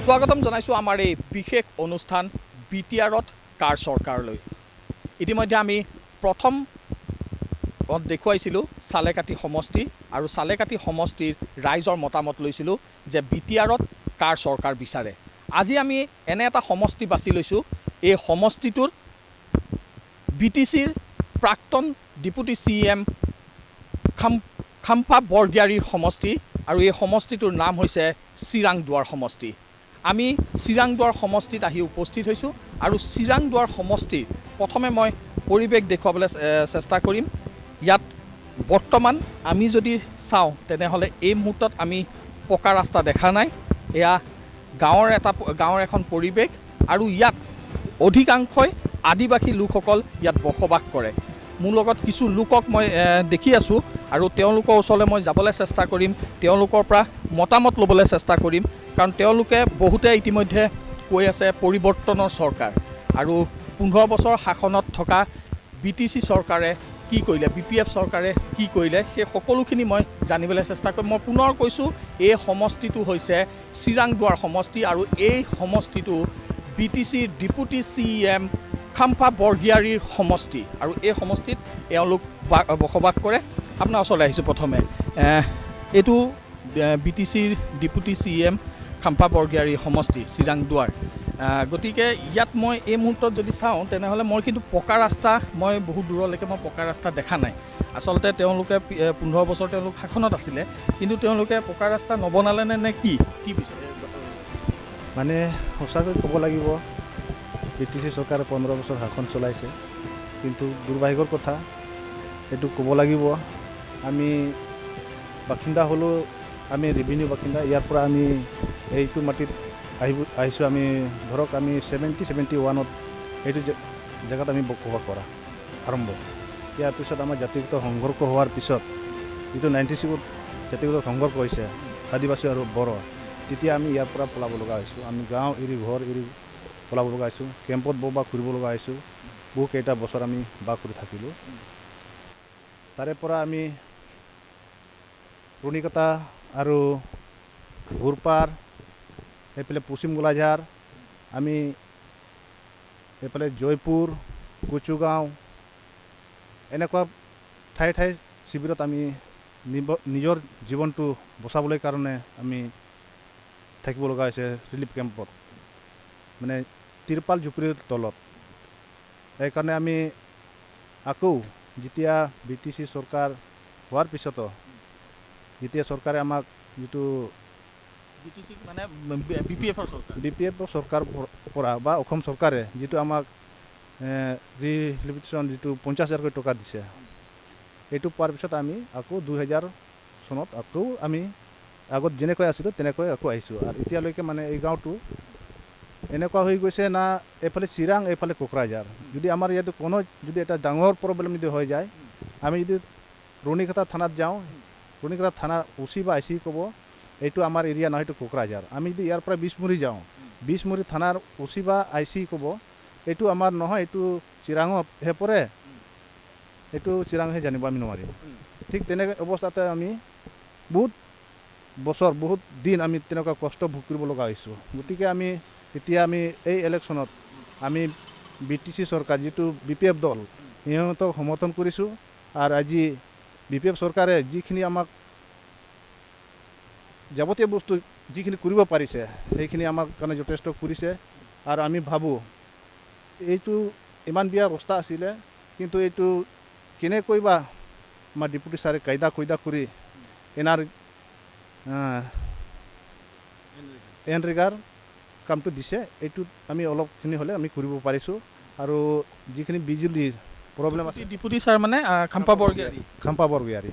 স্বাগতম জনাইছোঁ আমাৰ এই বিশেষ অনুষ্ঠান বিটিআৰত কাৰ চৰকাৰলৈ। ইতিমধ্যে আমি প্ৰথম দেখুৱাইছিলোঁ চালেকাটি সমষ্টি আৰু চালেকাটি সমষ্টিৰ ৰাইজৰ মতামত লৈছিলোঁ যে বিটিআৰত কাৰ চৰকাৰ বিচাৰে। আজি আমি এনে এটা সমষ্টি বাছি লৈছোঁ, এই সমষ্টিটোৰ BTCৰ প্ৰাক্তন ডেপুটি CM খাম্পা বৰগিয়াৰীৰ সমষ্টি আৰু এই সমষ্টিটোৰ নাম হৈছে চিৰাংদুৱাৰ সমষ্টি। আমি চিৰাংদুৱাৰ সমষ্টিত আহি উপস্থিত হৈছোঁ আৰু চিৰাংদুৱাৰ সমষ্টিৰ প্ৰথমে মই পৰিৱেশ দেখুৱাবলৈ চেষ্টা কৰিম। ইয়াত বৰ্তমান আমি যদি চাওঁ তেনেহ'লে এই মুহূৰ্তত আমি পকা ৰাস্তা দেখা নাই। এয়া গাঁৱৰ এখন পৰিৱেশ আৰু ইয়াত অধিকাংশই আদিবাসী লোকসকল ইয়াত বসবাস কৰে। মোৰ লগত কিছু লোকক মই দেখি আছোঁ আৰু তেওঁলোকৰ ওচৰলৈ মই যাবলৈ চেষ্টা কৰিম, তেওঁলোকৰ পৰা মতামত ল'বলৈ চেষ্টা কৰিম, কাৰণ তেওঁলোকে বহুতে ইতিমধ্যে কৈ আছে পৰিৱৰ্তনৰ চৰকাৰ আৰু 15 বছৰ শাসনত থকা BTC চৰকাৰে কি কৰিলে, BPF চৰকাৰে কি কৰিলে, সেই সকলোখিনি মই জানিবলৈ চেষ্টা কৰিম। মই পুনৰ কৈছোঁ, এই সমষ্টিটো হৈছে চিৰাংদুৱাৰ সমষ্টি আৰু এই সমষ্টিটো BTCৰ ডেপুটি CM খাম্পা বৰগিয়াৰীৰ সমষ্টি আৰু এই সমষ্টিত এওঁলোক বসবাস কৰে। আপোনাৰ ওচৰলৈ আহিছোঁ প্ৰথমে। এইটো BTCৰ ডেপুটি CM খাম্পা বৰগিয়াৰী সমষ্টি চিৰাংদুৱাৰ। গতিকে ইয়াত মই এই মুহূৰ্তত যদি চাওঁ তেনেহ'লে মই কিন্তু পকা ৰাস্তা মই বহুত দূৰলৈকে মই পকা ৰাস্তা দেখা নাই। আচলতে তেওঁলোকে 15 বছৰ তেওঁলোক শাসনত আছিলে, কিন্তু তেওঁলোকে পকা ৰাস্তা নবনালে নে কি বিচাৰে? মানে সঁচাকৈ ক'ব লাগিব, BTC চৰকাৰে 15 বছৰ শাসন চলাইছে, কিন্তু দুৰ্ভাগ্যৰ কথা এইটো ক'ব লাগিব। আমি বাসিন্দা হ'লেও আমি ৰেভিনিউ বাসিন্দা, ইয়াৰ পৰা আমি এইটো মাটিত আহিছোঁ। আমি ধৰক আমি 71ত এইটো জেগাত আমি বসবাস কৰা আৰম্ভ। ইয়াৰ পিছত আমাৰ জাতিগত সংঘৰ্ষ হোৱাৰ পিছত যিটো 96ত জাতিগত সংঘৰ্ষ হৈছে আদিবাসী আৰু বড়ো, তেতিয়া আমি ইয়াৰ পৰা পলাব লগা হৈছোঁ। আমি গাঁও এৰি ঘৰ এৰি পলাব লগা হৈছোঁ, কেম্পত বসবাস কৰিব লগা হৈছোঁ। বহুকেইটা বছৰ আমি বাস কৰি থাকিলোঁ। তাৰে পৰা আমি ৰুণিকটা আৰু ঘুৰপাৰ, এইফালে পশ্চিম গোলাঝাৰ, আমি এইফালে জয়পুৰ, কুচুগাঁও, এনেকুৱা ঠাই শিবিৰত আমি নিজৰ জীৱনটো বচাবলৈ কাৰণে আমি থাকিব লগা হৈছে ৰিলিফ কেম্পত, মানে তিৰপাল জুপুৰিৰ তলত। সেইকাৰণে আমি আকৌ যেতিয়া BTC চৰকাৰ হোৱাৰ পিছতো যেতিয়া চৰকাৰে আমাক যিটো BTC মানে BPF চৰকাৰ পৰা বা অসম চৰকাৰে যিটো আমাক ৰিহেবিলিটেশ্যন যিটো 50,000 টকা দিছে, এইটো পোৱাৰ পিছত আমি আকৌ 2000 চনত আকৌ আমি আগত যেনেকৈ আছিলোঁ তেনেকৈ আকৌ আহিছোঁ। আৰু এতিয়ালৈকে মানে এই গাঁৱটো এনেকুৱা হৈ গৈছে না, এইফালে চিৰাং এইফালে কোকৰাঝাৰ। যদি আমাৰ ইয়াতে কোনো যদি এটা ডাঙৰ প্ৰব্লেম যদি হৈ যায়, আমি যদি ৰুণিকটা থানাত যাওঁ, ৰুণিকটা থানাৰ OC বা IC ক'ব এইটো আমাৰ এৰিয়া নহয়, এইটো কোকৰাঝাৰ। আমি যদি ইয়াৰ পৰা বিছমুৰি যাওঁ, বিছমুৰি থানাৰ OC বা IC ক'ব এইটো আমাৰ নহয়, এইটো চিৰাঙতহে পৰে, এইটো চিৰাংহে জানিব, আমি নোৱাৰিম। ঠিক তেনেকৈ অৱস্থাতে আমি বহুত বছৰ বহুত দিন আমি তেনেকুৱা কষ্ট ভোগ কৰিব লগা হৈছোঁ। গতিকে এতিয়া আমি এই ইলেকশ্যনত আমি BTC চৰকাৰ যিটো BPF দল সিহঁতক সমৰ্থন কৰিছোঁ। আৰু আজি BPF চৰকাৰে যিখিনি আমাক যাৱতীয় বস্তু যিখিনি কৰিব পাৰিছে সেইখিনি আমাৰ কাৰণে যথেষ্ট কৰিছে। আৰু আমি ভাবোঁ এইটো ইমান বেয়া অৱস্থা আছিলে, কিন্তু এইটো কেনেকৈ বা আমাৰ ডেপুটি ছাৰে কায়দা কৰি এনৰেগাৰ কামটো দিছে, এইটোত আমি অলপখিনি হ'লে আমি কৰিব পাৰিছোঁ। আৰু যিখিনি বিজুলীৰ প্ৰব্লেম আছে, ডেপুটি ছাৰ মানে খাম্পা বৰগিয়াৰী।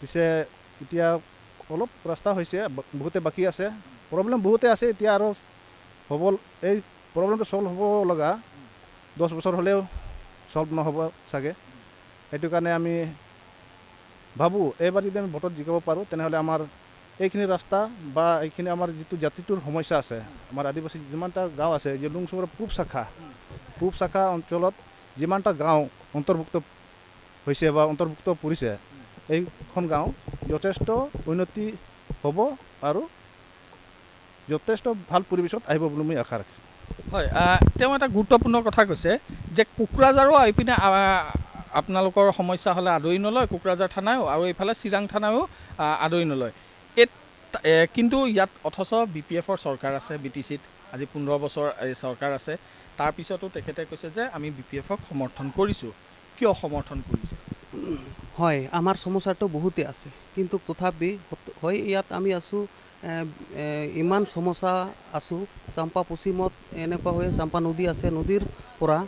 পিছে এতিয়া অলপ ৰাস্তা হৈছে, বহুতে বাকী আছে, প্ৰব্লেম বহুতে আছে। এতিয়া আৰু হ'ব, এই প্ৰব্লেমটো ছল্ভ হ'ব লগা 10 বছৰ হ'লেও ছল্ভ নহ'ব চাগে। সেইটো কাৰণে আমি ভাবোঁ এইবাৰ যদি আমি ভোটত জিকাব পাৰোঁ তেনেহ'লে আমাৰ এইখিনি ৰাস্তা বা এইখিনি আমাৰ যিটো জাতিটোৰ সমস্যা আছে, আমাৰ আদিবাসী যিমানটা গাঁও আছে, যে লুংচুমৰ পূব শাখা অঞ্চলত যিমানটা গাঁও অন্তৰ্ভুক্ত হৈছে বা অন্তৰ্ভুক্ত পৰিছে, এইখন গাঁও যথেষ্ট উন্নতি হ'ব আৰু যথেষ্ট ভাল পৰিৱেশত আহিব বুলি মই আশা ৰাখিছোঁ। হয়, তেওঁ এটা গুৰুত্বপূৰ্ণ কথা কৈছে যে কোকৰাঝাৰো এইপিনে আপোনালোকৰ সমস্যা হ'লে আদৰি নলয়, কোকৰাঝাৰ থানায়ো, আৰু এইফালে চিৰাং থানায়ো আদৰি নলয়। কিন্তু ইয়াত অথচ BPFৰ চৰকাৰ আছে BTCত, আজি 15 বছৰ এই চৰকাৰ আছে। তাৰপিছতো তেখেতে কৈছে যে আমি BPFক সমৰ্থন কৰিছোঁ। কিয় সমৰ্থন কৰিছে? হয়, আমাৰ সমস্যাটো বহুতেই আছে, কিন্তু তথাপি হয় ইয়াত আমি আছোঁ, ইমান সমস্যা আছোঁ। চাম্পা পশ্চিমত এনেকুৱা হৈ চাম্পা নদী আছে, নদীৰ পৰা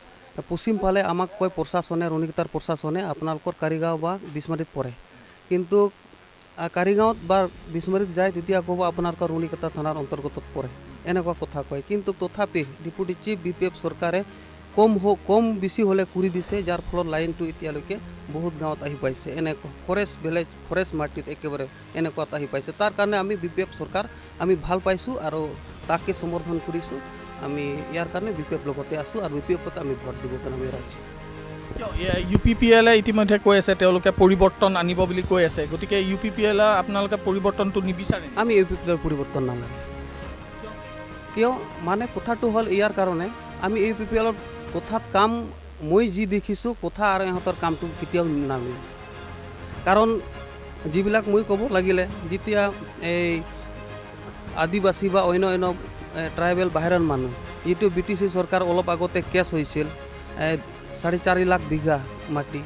পশ্চিম ফালে আমাক কয় প্ৰশাসনে, ৰণিকটাৰ প্ৰশাসনে আপোনালোকৰ কাৰিগাঁও বা বিছমাৰীত পৰে, কিন্তু কাৰিগাঁৱত বা বিছমাৰীত যায় তেতিয়া ক'ব আপোনালোকৰ ৰণিকটা থানাৰ অন্তৰ্গতত পৰে, এনেকুৱা কথা কয়। কিন্তু তথাপি ডেপুটি চিফ BPF চৰকাৰে কম বেছি হ'লে কৰি দিছে, যাৰ ফলত লাইনটো এতিয়ালৈকে বহুত গাঁৱত আহি পাইছে। এনেকুৱা ফৰেষ্ট মাটিত একেবাৰে এনেকুৱাত আহি পাইছে। তাৰ কাৰণে আমি BPF চৰকাৰ আমি ভাল পাইছোঁ আৰু তাকে সমৰ্থন কৰিছোঁ। আমি ইয়াৰ কাৰণে BPF লগতে আছোঁ আৰু BPFত আমি ভোট দিব কাৰণে আমি ৰাখছোঁ। UPPL ইতিমধ্যে কৈ আছে তেওঁলোকে পৰিৱৰ্তন আনিব বুলি কৈ আছে, গতিকে UPPL আপোনালোকে পৰিৱৰ্তনটো নিবিচাৰে? আমি UPPLৰ পৰিৱৰ্তন নালাগে। কিয় মানে কথাটো হ'ল ইয়াৰ কাৰণে আমি UPPLৰ কথাত কাম মই যি দেখিছোঁ কথা আৰু ইহঁতৰ কামটো কেতিয়াও নামিলে। কাৰণ যিবিলাক মই ক'ব লাগিলে যেতিয়া এই আদিবাসী বা অন্য ট্ৰাইবেল বাহিৰৰ মানুহ, যিটো BTC চৰকাৰ অলপ আগতে কেছ হৈছিল 4.5 লাখ বিঘা মাটি,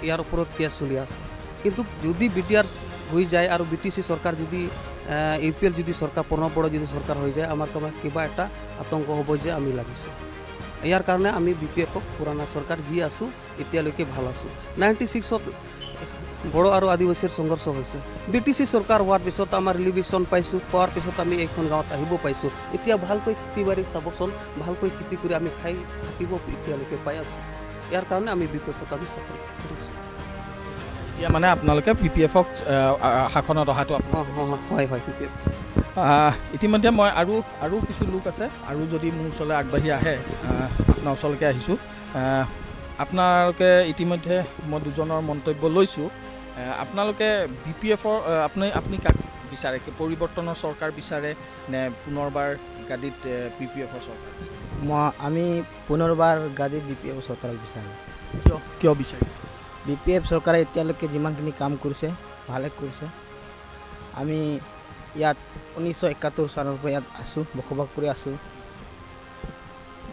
ইয়াৰ ওপৰত কেছ চলি আছে। কিন্তু যদি BTR হৈ যায় আৰু BTC চৰকাৰ যদি UPL যদি চৰকাৰ প্ৰণৱ বৰা যদি চৰকাৰ হৈ যায়, আমাৰ কিবা এটা আতংক হ'ব যে আমি লাগিছোঁ। ইয়াৰ কাৰণে আমি BPFক পুৰণা চৰকাৰ যি আছোঁ এতিয়ালৈকে ভাল আছোঁ। 96ত বড়ো আৰু আদিবাসীৰ সংঘৰ্ষ হৈছে, BTC চৰকাৰ হোৱাৰ পিছত আমাৰ ৰিলিভিশ্যন পাইছোঁ, পোৱাৰ পিছত আমি এইখন গাঁৱত আহিব পাইছোঁ। এতিয়া ভালকৈ খেতি বাৰী চাবচোন, ভালকৈ খেতি কৰি আমি খাই থাকিব এতিয়ালৈকে পাই আছোঁ। ইয়াৰ কাৰণে আমি BPFক আমি চাপৰ্ট কৰিছোঁ। এতিয়া মানে আপোনালোকে BPFক শাসনত অহাটো হয় BPF। ইতিমধ্যে মই আৰু কিছু লোক আছে, আৰু যদি মোৰ ওচৰলৈ আগবাঢ়ি আহে, আপোনাৰ ওচৰলৈকে আহিছোঁ। আপোনালোকে ইতিমধ্যে মই দুজনৰ মন্তব্য লৈছোঁ। আপোনালোকে BPFৰ আপুনি কাক বিচাৰে? পৰিৱৰ্তনৰ চৰকাৰ বিচাৰে নে পুনৰবাৰ গাদীত BPFৰ চৰকাৰ? আমি পুনৰবাৰ গাদীত BPF চৰকাৰক বিচাৰোঁ। কিয় বিচাৰিছে? BPF চৰকাৰে এতিয়ালৈকে যিমানখিনি কাম কৰিছে ভালে কৰিছে। আমি ইয়াত 1971 চনৰ পৰা ইয়াত আছোঁ, বসবাস কৰি আছোঁ।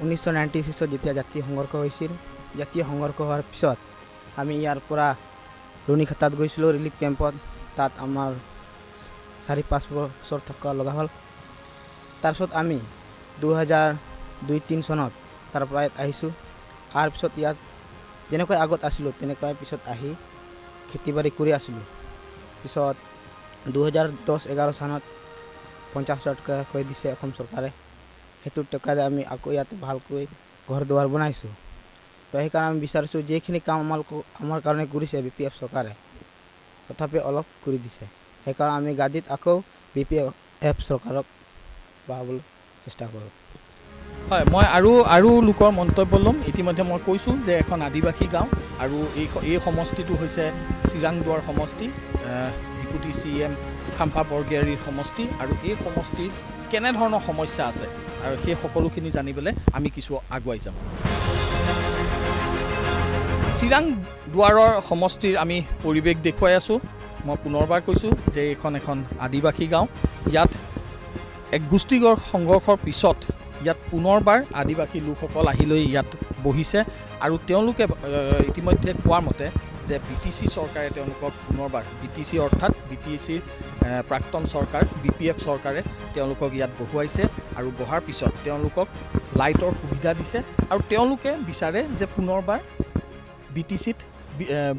1996ত যেতিয়া জাতীয় সংঘৰ্ষ হৈছিল, জাতীয় সংঘৰ্ষ হোৱাৰ পিছত আমি ইয়াৰ পৰা ৰুণিখাটাত গৈছিলোঁ ৰিলিফ কেম্পত। তাত আমাৰ 4-5 বছৰ থকা লগা হ'ল। তাৰপিছত আমি 2002-03 চনত তাৰ পৰা ইয়াত আহিছোঁ। অহাৰ পিছত ইয়াত যেনেকৈ আগত আছিলোঁ তেনেকৈ পিছত আহি খেতি বাৰী কৰি আছিলোঁ। পিছত 2010-11 চনত 50,000 টকাকৈ দিছে অসম চৰকাৰে, সেইটো টকাৰে আমি আকৌ ইয়াত ভালকৈ ঘৰ দুৱাৰ বনাইছোঁ। তো সেইকাৰণে আমি বিচাৰিছোঁ যিখিনি কাম আমাৰ কাৰণে কৰিছে BPF চৰকাৰে, তথাপি অলপ কৰি দিছে। সেইকাৰণে আমি গাদীত আকৌ BPF চৰকাৰক বহাবলৈ চেষ্টা কৰোঁ। হয়, মই আৰু লোকৰ মন্তব্য ল'ম। ইতিমধ্যে মই কৈছোঁ যে এখন আদিবাসী গাঁও, আৰু এই সমষ্টিটো হৈছে চিৰাং দুৱাৰ সমষ্টি, ডেপুটি CM খাম্পা বৰগীয়াৰীৰ সমষ্টি। আৰু এই সমষ্টিত কেনেধৰণৰ সমস্যা আছে আৰু সেই সকলোখিনি জানিবলৈ আমি কিছু আগুৱাই যাম। চিৰাং দুৱাৰৰ সমষ্টিৰ আমি পৰিৱেশ দেখুৱাই আছোঁ। মই পুনৰবাৰ কৈছোঁ যে এইখন এখন আদিবাসী গাঁও। ইয়াত এক গোষ্ঠীগত সংঘৰ্ষৰ পিছত ইয়াত পুনৰবাৰ আদিবাসী লোকসকল আহি লৈ ইয়াত বহিছে, আৰু তেওঁলোকে ইতিমধ্যে কোৱাৰ মতে যে BTC চৰকাৰে তেওঁলোকক পুনৰবাৰ, BTC অৰ্থাৎ BTCৰ প্ৰাক্তন চৰকাৰ BPF চৰকাৰে তেওঁলোকক ইয়াত বহুৱাইছে, আৰু বহাৰ পিছত তেওঁলোকক লাইটৰ সুবিধা দিছে, আৰু তেওঁলোকে বিচাৰে যে পুনৰবাৰ BTCত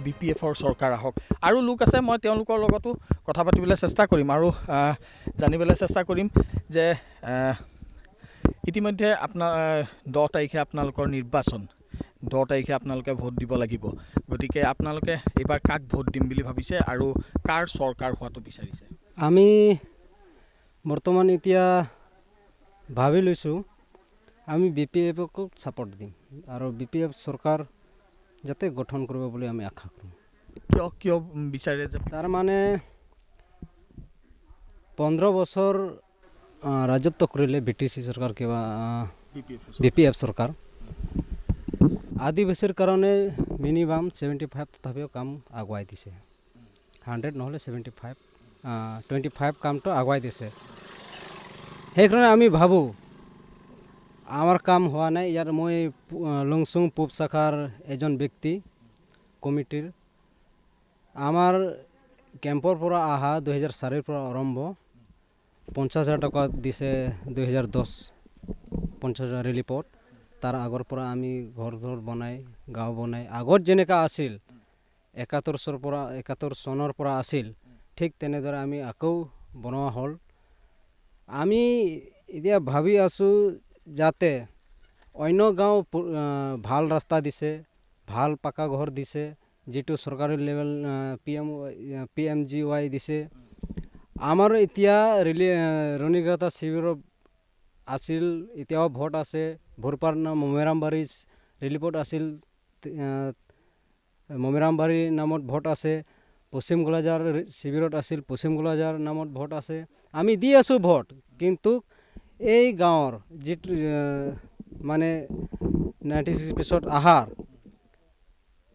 BPFৰ চৰকাৰ আহক। আৰু লোক আছে, মই তেওঁলোকৰ লগতো কথা পাতিবলৈ চেষ্টা কৰিম আৰু জানিবলৈ চেষ্টা কৰিম যে ইতিমধ্যে 10 তাৰিখে আপোনালোকৰ নিৰ্বাচন, 10 তাৰিখে আপোনালোকে ভোট দিব লাগিব। গতিকে আপোনালোকে এইবাৰ কাক ভোট দিম বুলি ভাবিছে আৰু কাৰ চৰকাৰ হোৱাটো বিচাৰিছে? আমি বৰ্তমান এতিয়া ভাবি লৈছোঁ আমি BPFক ছাপোৰ্ট দিম, আৰু BPF চৰকাৰ যাতে গঠন কৰিব বুলি আমি আশা কৰোঁ। কিয় বিচাৰে? যে তাৰমানে 15 বছৰ ৰাজত্ব কৰিলে BTC চৰকাৰ কিবা BPF চৰকাৰ আদিবাসীৰ কাৰণে মিনিমাম 75 তথাপিও কাম আগুৱাই দিছে 100 নহ'লে 75 25 কামটো আগুৱাই দিছে সেইকাৰণে আমি ভাবোঁ আমাৰ কাম হোৱা নাই ইয়াৰ মই লংচুং পূব শাখাৰ এজন ব্যক্তি কমিটিৰ আমাৰ কেম্পৰ পৰা অহা 2004 পৰা আৰম্ভ 50,000 টকা দিছে 2010 50,000 ৰিলিফত তাৰ আগৰ পৰা আমি ঘৰ বনাই গাঁও বনাই আগত যেনেকা আছিল 71 চনৰ পৰা আছিল ঠিক তেনেদৰে আমি আকৌ বনোৱা হ'ল আমি এতিয়া ভাবি আছোঁ যাতে অন্য গাঁও ভাল ৰাস্তা দিছে ভাল পাকা ঘৰ দিছে যেটো চৰকাৰী লেভেল PMGY দিছে আমাৰ এতিয়া ৰণীগাঁতা শিবিৰৰ আছিল এতিয়াও ভোট আছে ভৰপাৰ মমেৰামবাৰী ৰিলিফত আছিল মমেৰামবাৰী নামত ভোট আছে পশ্চিম গোলাজাৰ শিবিৰত আছিল পশ্চিম গোলাজাৰ নামত ভোট আছে আমি দি আছোঁ ভোট কিন্তু এই গাঁৱৰ যেটো মানে 96 পিছত আহাৰ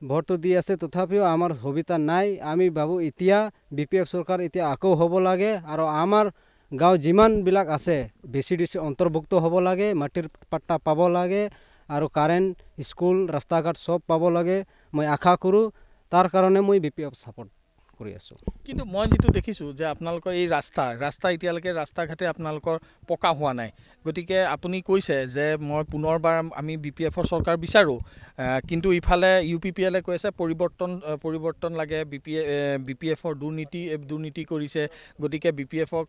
ভোটটো দি আছে তথাপিও আমাৰ সুবিধা নাই আমি ভাবোঁ এতিয়া BPF চৰকাৰ এতিয়া আকৌ হ'ব লাগে আৰু আমাৰ গাঁও যিমানবিলাক আছে BCDC অন্তৰ্ভুক্ত হ'ব লাগে মাটিৰ পাট্টা পাব লাগে আৰু কাৰেণ্ট স্কুল ৰাস্তা ঘাট সব পাব লাগে মই আশা কৰোঁ তাৰ কাৰণে মই BPF সাপোৰ্ট কৰি আছোঁ কিন্তু মই যেটো দেখিছোঁ যে আপোনালোকৰ এই ৰাস্তা এতিয়ালৈকে ৰাস্তা ঘাটে আপোনালোকৰ পকা হোৱা নাই গতিকে আপুনি কৈছে যে মই পুনৰবাৰ আমি BPFৰ চৰকাৰ বিচাৰোঁ কিন্তু ইফালে UPPL কৈ আছে পৰিৱৰ্তন লাগে BPFৰ দুৰ্নীতি কৰিছে গতিকে BPFক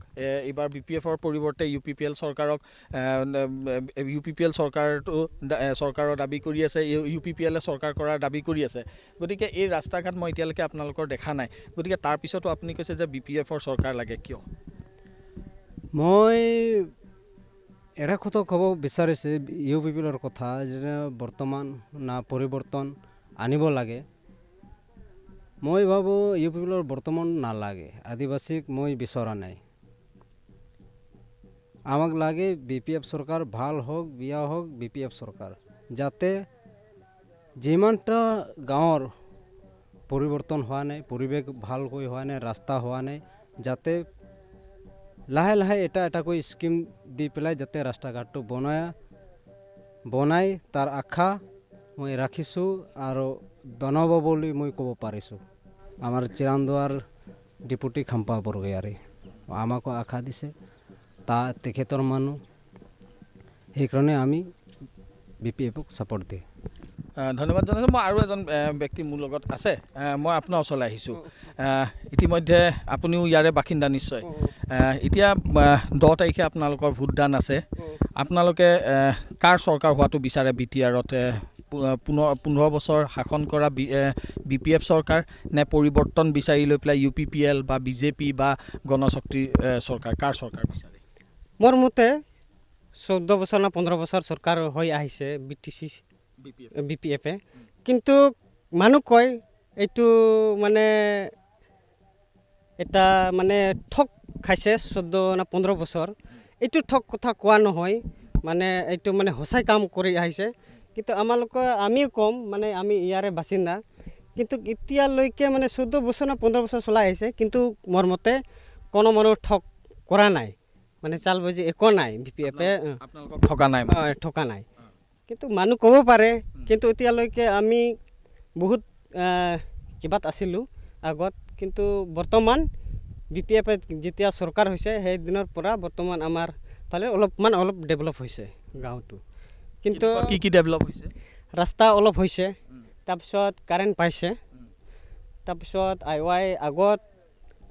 এইবাৰ BPFৰ পৰিৱৰ্তে UPPL চৰকাৰক UPPL চৰকাৰৰ দাবী কৰি আছে UPPL চৰকাৰ কৰাৰ দাবী কৰি আছে গতিকে এই ৰাস্তা ঘাট মই এতিয়ালৈকে আপোনালোকৰ দেখা নাই গতিকে তাৰ পিছতো আপুনি কৈছে যে BPFৰ চৰকাৰ লাগে কিয় মই এটা কথা ক'ব বিচাৰিছে UPPLৰ কথা যে বৰ্তমান না পৰিৱৰ্তন আনিব লাগে মই ভাবোঁ UPPLৰ বৰ্তমান নালাগে আদিবাসীক মই বিচৰা নাই আমাক লাগে BPF চৰকাৰ ভাল হওক বিয়া হওক BPF চৰকাৰ যাতে যিমানটা গাঁৱৰ পৰিৱৰ্তন হোৱা নাই পৰিৱেশ ভালকৈ হোৱা নাই ৰাস্তা হোৱা নাই যাতে লাহে লাহে এটাকৈ স্কিম দি পেলাই যাতে ৰাস্তা ঘাটটো বনাই তাৰ আশা মই ৰাখিছোঁ আৰু বনাব বুলি মই ক'ব পাৰিছোঁ আমাৰ চিৰান্দুৱাৰ ডিপুটি খাম্পা বৰগয়াৰী আমাকো আশা দিছে তেখেতৰ মানুহ সেইকাৰণে আমি BPFক ছাপোৰ্ট দিওঁ ধন্যবাদ জনাইছোঁ মই আৰু এজন ব্যক্তি মোৰ লগত আছে মই আপোনাৰ ওচৰলৈ আহিছোঁ ইতিমধ্যে আপুনিও ইয়াৰে বাসিন্দা নিশ্চয় এতিয়া 10 তাৰিখে আপোনালোকৰ ভোটদান আছে আপোনালোকে কাৰ চৰকাৰ হোৱাটো বিচাৰে BTRত 15 বছৰ শাসন কৰা BPF চৰকাৰ নে পৰিৱৰ্তন বিচাৰি লৈ পেলাই UPPL বা BJP বা গণশক্তি চৰকাৰ কাৰ চৰকাৰ বিচাৰে মোৰ মতে 14 বছৰ না 15 বছৰ চৰকাৰ হৈ আহিছে BPF কিন্তু মানুহ কয় এইটো মানে এটা মানে ঠক খাইছে 14 না 15 বছৰ এইটো ঠক কথা কোৱা নহয় মানে এইটো মানে সঁচাই কাম কৰি আহিছে কিন্তু আমিও কম মানে আমি ইয়াৰে বাসিন্দা কিন্তু এতিয়ালৈকে মানে 14 বছৰ না 15 বছৰ চলাই আহিছে কিন্তু মোৰ মতে কোনো মানুহ ঠক কৰা নাই মানে চালবাজি একো নাই BPF আপোনালোকক ঠকা নাই কিন্তু মানুহ ক'ব পাৰে কিন্তু এতিয়ালৈকে আমি বহুত কিবাত আছিলোঁ আগত কিন্তু বৰ্তমান BPF যেতিয়া চৰকাৰ হৈছে সেই দিনৰ পৰা বৰ্তমান আমাৰ ফালে অলপ ডেভেলপ হৈছে গাঁওটো কিন্তু কি ডেভেলপ হৈছে ৰাস্তা অলপ হৈছে তাৰপিছত কাৰেণ্ট পাইছে তাৰপিছত IY আগত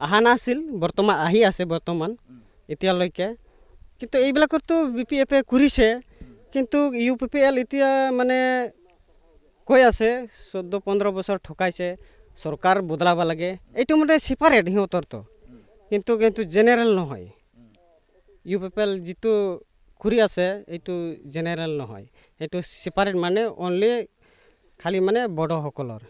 অহা নাছিল বৰ্তমান আহি আছে বৰ্তমান এতিয়ালৈকে কিন্তু এইবিলাকতো BPF কৰিছে কিন্তু UPPL এতিয়া মানে কৈ আছে 14-15 বছৰ ঠকাইছে চৰকাৰ বদলাব লাগে এইটো মানে সেপাৰেট সিহঁতৰতো কিন্তু জেনেৰেল নহয় UPPL যিটো কৰি আছে এইটো জেনেৰেল নহয় এইটো সেপাৰেট মানে অনলি খালি মানে বড়োসকলৰ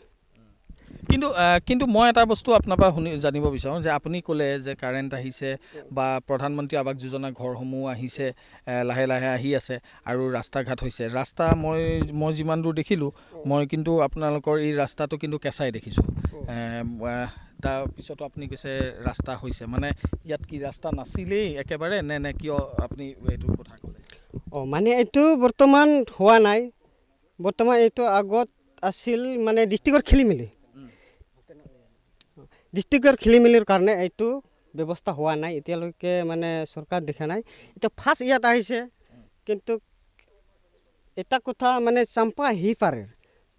কিন্তু মই এটা বস্তু আপোনাৰ পৰা জানিব বিচাৰোঁ যে আপুনি ক'লে যে কাৰেণ্ট আহিছে বা প্ৰধানমন্ত্ৰী আৱাস যোজনা ঘৰসমূহ আহিছে, লাহে লাহে আহি আছে আৰু ৰাস্তা ঘাট হৈছে। ৰাস্তা মই যিমান দূৰ দেখিলোঁ, মই কিন্তু আপোনালোকৰ এই ৰাস্তাটো কিন্তু কেঁচাই দেখিছোঁ। তাৰপিছতো আপুনি কৈছে ৰাস্তা হৈছে, মানে ইয়াত কি ৰাস্তা নাছিলেই একেবাৰে নে কিয় আপুনি এইটো কথা ক'লে? মানে এইটো বৰ্তমান হোৱা নাই, বৰ্তমান এইটো আগত আছিল মানে ডিষ্ট্ৰিক্টৰ খেলি মেলিৰ কাৰণে এইটো ব্যৱস্থা হোৱা নাই, এতিয়ালৈকে মানে চৰকাৰ দেখা নাই। এতিয়া ফাৰ্ষ্ট ইয়াত আহিছে, কিন্তু এটা কথা মানে চাম্পা হিপাৰে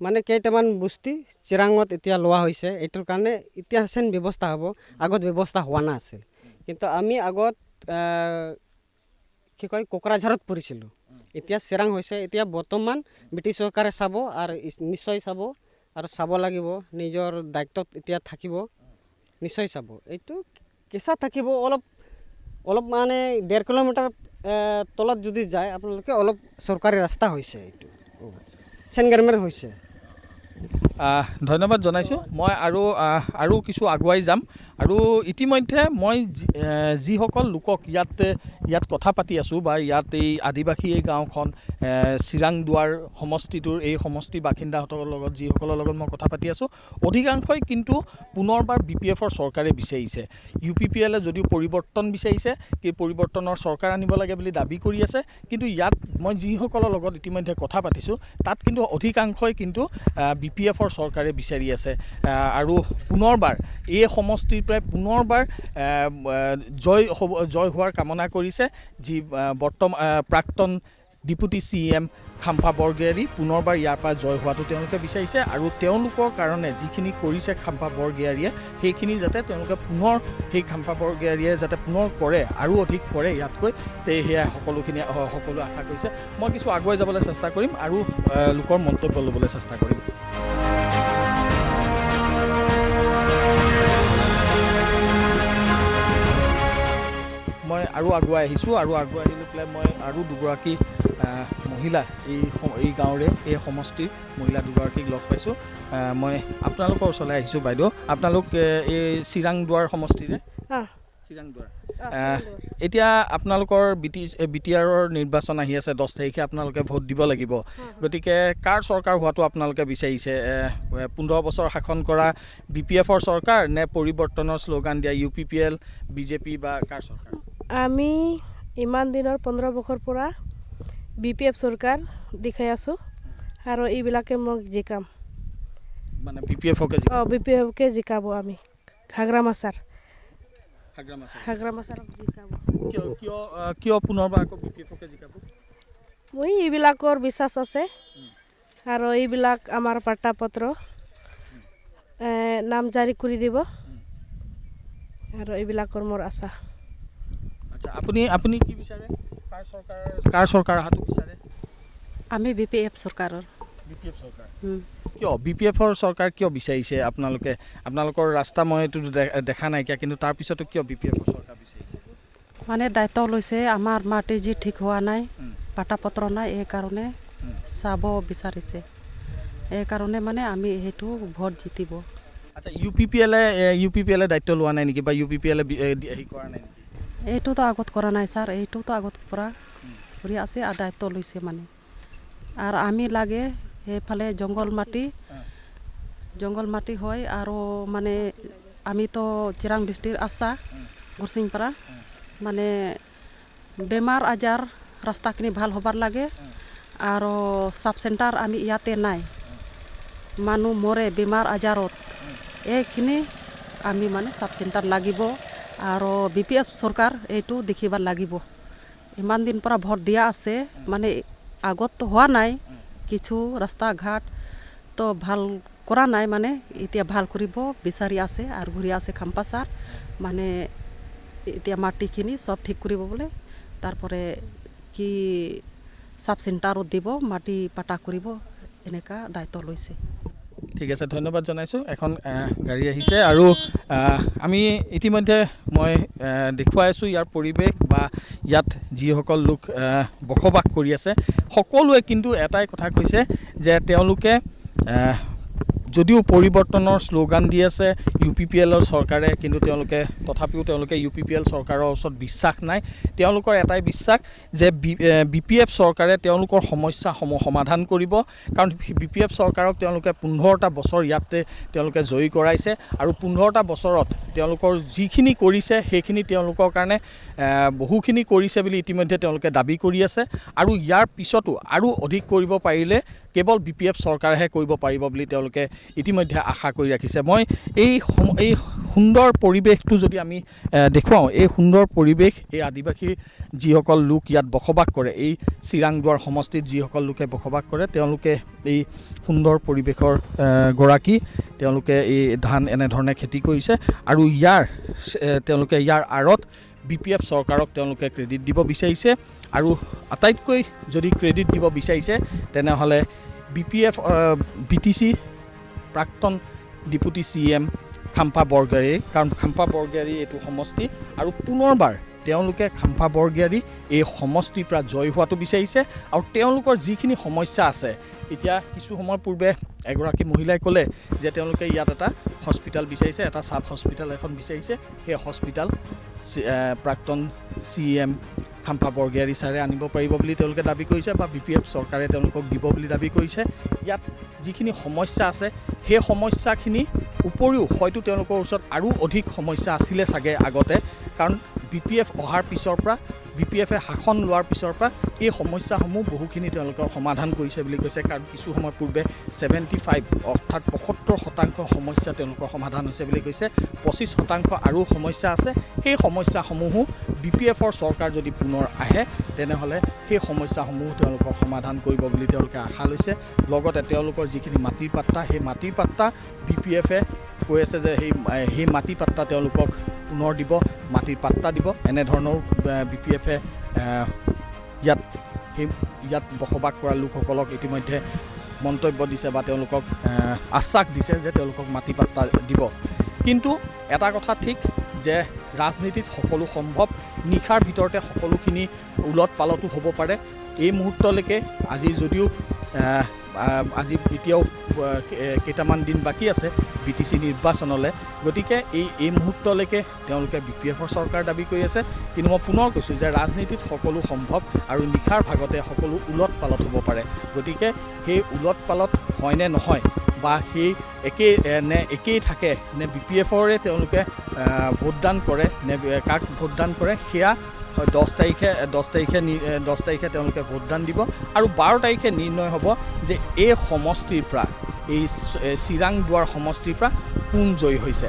মানে কেইটামান বস্তি চিৰাঙত এতিয়া লোৱা হৈছে, এইটোৰ কাৰণে এতিয়া যেন ব্যৱস্থা হ'ব, আগত ব্যৱস্থা হোৱা নাছিল। কিন্তু আমি আগত কি কয় কোকৰাঝাৰত পঢ়িছিলোঁ, এতিয়া চিৰাং হৈছে। এতিয়া বৰ্তমান ব্ৰিটিছ চৰকাৰে চাব আৰু নিশ্চয় চাব আৰু চাব লাগিব, নিজৰ দায়িত্বত এতিয়া থাকিব, নিশ্চয় চাব। এইটো কেঁচা থাকিব, অলপ মানে 1.5 কিলোমিটাৰ তলত যদি যায় আপোনালোকে অলপ চৰকাৰী ৰাস্তা হৈছে, এইটো চেনগাৰমেৰ হৈছে। ধন্যবাদ জনাইছোঁ। মই আৰু কিছু আগুৱাই যাম আৰু ইতিমধ্যে মই যিসকল লোকক ইয়াত কথা পাতি আছোঁ বা ইয়াত এই আদিবাসী এই গাঁওখন চিৰাং দুৱাৰ সমষ্টিটোৰ এই সমষ্টিৰ বাসিন্দাসকলৰ লগত যিসকলৰ লগত মই কথা পাতি আছোঁ, অধিকাংশই কিন্তু পুনৰবাৰ BPFৰ চৰকাৰে বিচাৰিছে। UPPLে যদিও পৰিৱৰ্তন বিচাৰিছে, সেই পৰিৱৰ্তনৰ চৰকাৰ আনিব লাগে বুলি দাবী কৰি আছে, কিন্তু ইয়াত মই যিসকলৰ লগত ইতিমধ্যে কথা পাতিছোঁ তাত কিন্তু অধিকাংশই কিন্তু BPFৰ চৰকাৰে বিচাৰি আছে আৰু পুনৰবাৰ এই সমষ্টিৰ পৰাই পুনৰবাৰ জয় হোৱাৰ কামনা কৰিছে। যি প্ৰাক্তন ডেপুটি CM খাম্পা বৰগোহাঞি পুনৰবাৰ ইয়াৰ পৰা জয় হোৱাটো তেওঁলোকে বিচাৰিছে আৰু তেওঁলোকৰ কাৰণে যিখিনি কৰিছে খাম্পা বৰগোহাঞিয়ে সেইখিনি যাতে তেওঁলোকে পুনৰ সেই খাম্পা বৰগোহাঞিয়ে যাতে পুনৰ কৰে আৰু অধিক কৰে ইয়াতকৈ, সেয়া সকলো আশা কৰিছে। মই কিছু আগুৱাই যাবলৈ চেষ্টা কৰিম আৰু লোকৰ মন্তব্য ল'বলৈ চেষ্টা কৰিম। মই আৰু আগুৱাই আহিছোঁ আৰু আগুৱাই আহি লৈ পেলাই মই আৰু দুগৰাকী মহিলা এই গাঁৱৰে এই সমষ্টিৰ মহিলা দুগৰাকীক লগ পাইছোঁ। মই আপোনালোকৰ ওচৰলৈ আহিছোঁ। বাইদেউ, আপোনালোক এই চিৰাং দুৱাৰ সমষ্টিৰে? চিৰাং দুৱাৰ। এতিয়া আপোনালোকৰ BTRৰ নিৰ্বাচন আহি আছে, 10 তাৰিখে আপোনালোকে ভোট দিব লাগিব। গতিকে কাৰ চৰকাৰ হোৱাটো আপোনালোকে বিচাৰিছে? 15 বছৰ শাসন কৰা BPFৰ চৰকাৰ নে পৰিৱৰ্তনৰ শ্লোগান দিয়া UPPL BJP বা কাৰ চৰকাৰ? আমি ইমান দিনৰ 15 বছৰ পৰা BPF চৰকাৰ দেখাই আছোঁ আৰু এইবিলাকে মোক জিকাম, মানে BPFকে জিকাব। আমি হাগ্ৰামাচাৰক জিকাব। কিয় পুনৰবাৰ আকৌ BPFকে জিকাব? মই এইবিলাকৰ বিশ্বাস আছে আৰু এইবিলাক আমাৰ পাৰ্টা পত্ৰ নাম জাৰি কৰি দিব আৰু এইবিলাকৰ মোৰ আশা। আপুনি কি বিচাৰে? কাৰ চৰকাৰ অহাটো বিচাৰে? আমি BPF চৰকাৰৰ। BPF চৰকাৰ কিয়? BPFৰ চৰকাৰ কিয় বিচাৰিছে আপোনালোকৰ ৰাস্তা মই এইটো দেখা নাইকিয়া, কিন্তু তাৰপিছতো কিয় BPFৰ চৰকাৰ বিচাৰিছে? মানে দায়িত্ব লৈছে, আমাৰ মাটি যি ঠিক হোৱা নাই, পাটা পত্ৰ নাই, এই কাৰণে চাব বিচাৰিছে। এই কাৰণে মানে আমি সেইটো ভোট জিতিব। আচ্ছা, UPPLে দায়িত্ব লোৱা নাই নেকি বা UPPLে হেৰি কৰা নাই নেকি? এইটোতো আগত কৰা নাই ছাৰ, এইটোতো আগত পৰা কৰি আছে আৰু দায়িত্ব লৈছে মানে। আৰু আমি লাগে সেইফালে জংঘল মাটি হয় আৰু মানে আমিতো চিৰাং ডিষ্ট্ৰিক্ট আছা গুৰচিংপাৰা, মানে বেমাৰ আজাৰ ৰাস্তাখিনি ভাল হ'বাৰ লাগে আৰু চাব চেণ্টাৰ আমি ইয়াতে নাই, মানুহ মৰে বেমাৰ আজাৰত, এইখিনি আমি মানে চাব চেণ্টাৰ লাগিব আৰু BPF চৰকাৰ এইটো দেখিব লাগিব। ইমান দিন পৰা ভোট দিয়া আছে, মানে আগততো হোৱা নাই, কিছু ৰাস্তা ঘাট তো ভাল কৰা নাই, মানে এতিয়া ভাল কৰিব বিচাৰি আছে আৰু ঘূৰি আছে খাম্পা ছাৰ, মানে এতিয়া মাটিখিনি চব ঠিক কৰিব বোলে, তাৰপৰে কি সাব সেন্টাৰত দিব, মাটি পাটা কৰিব, এনেকা দায়িত্ব লৈছে। ঠিক আছে, ধন্যবাদ জনাইছোঁ। এখন গাড়ী আহিছে আৰু আমি ইতিমধ্যে মই দেখুৱাই আছোঁ ইয়াৰ পৰিৱেশ বা ইয়াত যিসকল লোক বসবাস কৰি আছে সকলোৱে কিন্তু এটাই কথা কৈছে যে তেওঁলোকে যদিও পৰিৱৰ্তনৰ শ্লোগান দি আছে UPPLৰ চৰকাৰে, কিন্তু তেওঁলোকে তথাপিও তেওঁলোকে UPPL চৰকাৰৰ ওচৰত বিশ্বাস নাই। তেওঁলোকৰ এটাই বিশ্বাস যে BPF চৰকাৰে তেওঁলোকৰ সমস্যাসমূহ সমাধান কৰিব, কাৰণ BPF চৰকাৰক তেওঁলোকে 15টা বছৰ ইয়াতে তেওঁলোকে জয়ী কৰাইছে আৰু 15টা বছৰত তেওঁলোকৰ যিখিনি কৰিছে সেইখিনি তেওঁলোকৰ কাৰণে বহুখিনি কৰিছে বুলি ইতিমধ্যে তেওঁলোকে দাবী কৰি আছে আৰু ইয়াৰ পিছতো আৰু অধিক কৰিব পাৰিলে কেৱল BPF চৰকাৰেহে কৰিব পাৰিব বুলি তেওঁলোকে ইতিমধ্যে আশা কৰি ৰাখিছে। মই এই সুন্দৰ পৰিৱেশটো যদি আমি দেখুৱাওঁ, এই সুন্দৰ পৰিৱেশ, এই আদিবাসী যিসকল লোক ইয়াত বসবাস কৰে, এই চিৰাংদুৱাৰ সমষ্টিত যিসকল লোকে বসবাস কৰে, তেওঁলোকে এই সুন্দৰ পৰিৱেশৰ গৰাকী। তেওঁলোকে এই ধান এনেধৰণে খেতি কৰিছে আৰু তেওঁলোকে ইয়াৰ আঁৰত BPF চৰকাৰক তেওঁলোকে ক্ৰেডিট দিব বিচাৰিছে আৰু আটাইতকৈ যদি ক্ৰেডিট দিব বিচাৰিছে তেনেহ'লে BTC প্ৰাক্তন ডেপুটি CM খাম্পা বৰগোহাঁই, কাৰণ খাম্পা বৰগোহাঁই এইটো সমষ্টি আৰু পুনৰবাৰ তেওঁলোকে খাম্পা বৰগোহাঁই এই সমষ্টিৰ পৰা জয় হোৱাটো বিচাৰিছে আৰু তেওঁলোকৰ যিখিনি সমস্যা আছে, এতিয়া কিছু সময় পূৰ্বে এগৰাকী মহিলাই ক'লে যে তেওঁলোকে ইয়াত এটা হস্পিটেল বিচাৰিছে, এটা চাব হস্পিটেল এখন বিচাৰিছে। সেই হস্পিটেল প্ৰাক্তন CM খাম্পা বৰগোহাঁই ছাৰে আনিব পাৰিব বুলি তেওঁলোকে দাবী কৰিছে বা BPF চৰকাৰে তেওঁলোকক দিব বুলি দাবী কৰিছে। ইয়াত যিখিনি সমস্যা আছে সেই সমস্যাখিনি উপৰিও হয়তো তেওঁলোকৰ ওচৰত আৰু অধিক সমস্যা আছিলে চাগে আগতে, কাৰণ BPF অহাৰ পিছৰ পৰা, BPFে শাসন লোৱাৰ পিছৰ পৰা এই সমস্যাসমূহ বহুখিনি তেওঁলোকৰ সমাধান কৰিছে বুলি কৈছে। কাৰণ কিছু সময় পূৰ্বে 75 অৰ্থাৎ 75% সমস্যা তেওঁলোকৰ সমাধান হৈছে বুলি কৈছে। 25% আৰু সমস্যা আছে। সেই সমস্যাসমূহো BPFৰ চৰকাৰ যদি পুনৰ আহে তেনেহ'লে সেই সমস্যাসমূহ তেওঁলোকৰ সমাধান কৰিব বুলি তেওঁলোকে আশা লৈছে। লগতে তেওঁলোকৰ যিখিনি মাটিৰ পাট্টা, সেই মাটিৰ পাট্টা BPFে কৈ আছে যে সেই মাটি পাট্টা তেওঁলোকক পুনৰ দিব, মাটিৰ পাট্টা দিব। এনেধৰণৰ BPFে ইয়াত বসবাস কৰা লোকসকলক ইতিমধ্যে মন্তব্য দিছে বা তেওঁলোকক আশ্বাস দিছে যে তেওঁলোকক মাটি পাট্টা দিব। কিন্তু এটা কথা ঠিক যে ৰাজনীতিত সকলো সম্ভৱ, নিশাৰ ভিতৰতে সকলোখিনি উলট পালতো হ'ব পাৰে। এই মুহূৰ্তলৈকে যদিও আজি এতিয়াও কেইটামান দিন বাকী আছে BTC নিৰ্বাচনলৈ, গতিকে এই মুহূৰ্তলৈকে তেওঁলোকে BPFৰ চৰকাৰ দাবী কৰি আছে। কিন্তু মই পুনৰ কৈছোঁ যে ৰাজনীতিত সকলো সম্ভৱ আৰু নিশাৰ ভাগতে সকলো উলট পালট হ'ব পাৰে। গতিকে সেই উলট পালট হয়নে নহয় বা সেই একেই থাকে নে BPFৰে তেওঁলোকে ভোটদান কৰে নে কাক ভোটদান কৰে, সেয়া 10 তাৰিখে তেওঁলোকে ভোটদান দিব আৰু 12 তাৰিখে নিৰ্ণয় হ'ব যে এই সমষ্টিৰ পৰা, এই চিৰাংদুৱাৰ সমষ্টিৰ পৰা কোন জয়ী হৈছে।